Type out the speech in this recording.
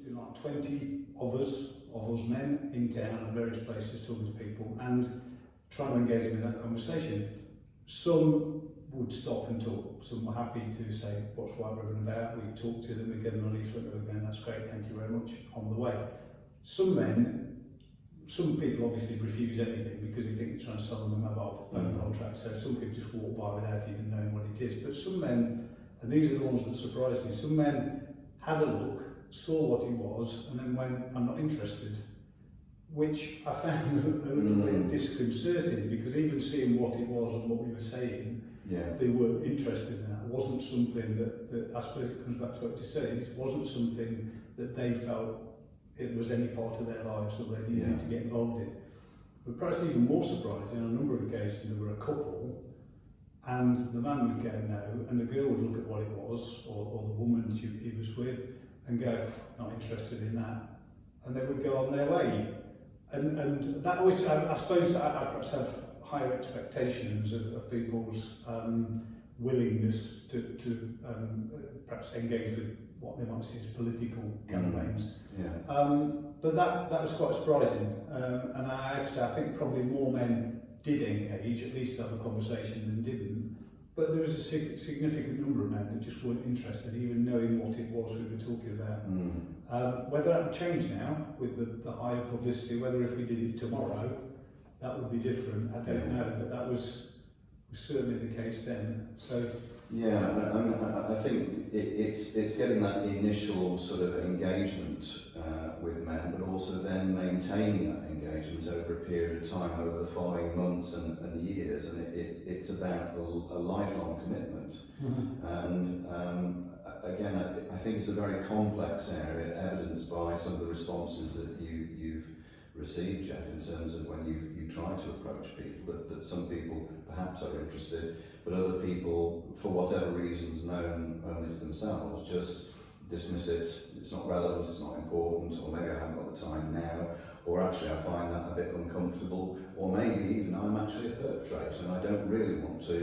something like 20 of us men in town at various places talking to people and trying to engage them in that conversation. Some would stop and talk. Some were happy to say, what's White Ribbon about? We talk to them, we give them a leaflet, and we're going, that's great, thank you very much, on the way. Some people obviously refuse anything because they think it's trying to sell them a mobile phone contract, so some people just walk by without even knowing what it is. But some men, and these are the ones that surprised me, some men had a look, saw what it was, and then went, I'm not interested. Which I found a little bit disconcerting, because even seeing what it was and what we were saying, they were interested in that. It wasn't something that I suppose it comes back to what you said, it wasn't something that they felt it was any part of their lives that they needed to get involved in. But perhaps even more surprising, on a number of occasions there were a couple, and the man would go no, and the girl would look at what it was, or the woman he was with, and go, not interested in that. And they would go on their way. And that always, I suppose I perhaps have higher expectations of people's willingness to perhaps engage with what they might see as political campaigns. But that was quite surprising. And I have to say, I think probably more men did engage, at least have a conversation, than didn't. But there was a significant number of men that just weren't interested, even knowing what it was we were talking about. Whether that would change now with the higher publicity, whether if we did it tomorrow, that would be different, I don't know, but that was certainly the case then. So I think it's getting that initial sort of engagement with men, but also then maintaining that engagement over a period of time, over the following months and years, and it's about a lifelong commitment. And again, I think it's a very complex area, evidenced by some of the responses that you've received, Jeff, in terms of when you try to approach people, that some people perhaps are interested, but other people, for whatever reasons known only to themselves, just dismiss it. It's not relevant, it's not important, or maybe I haven't got the time now, or actually I find that a bit uncomfortable, or maybe even I'm actually a perpetrator and I don't really want to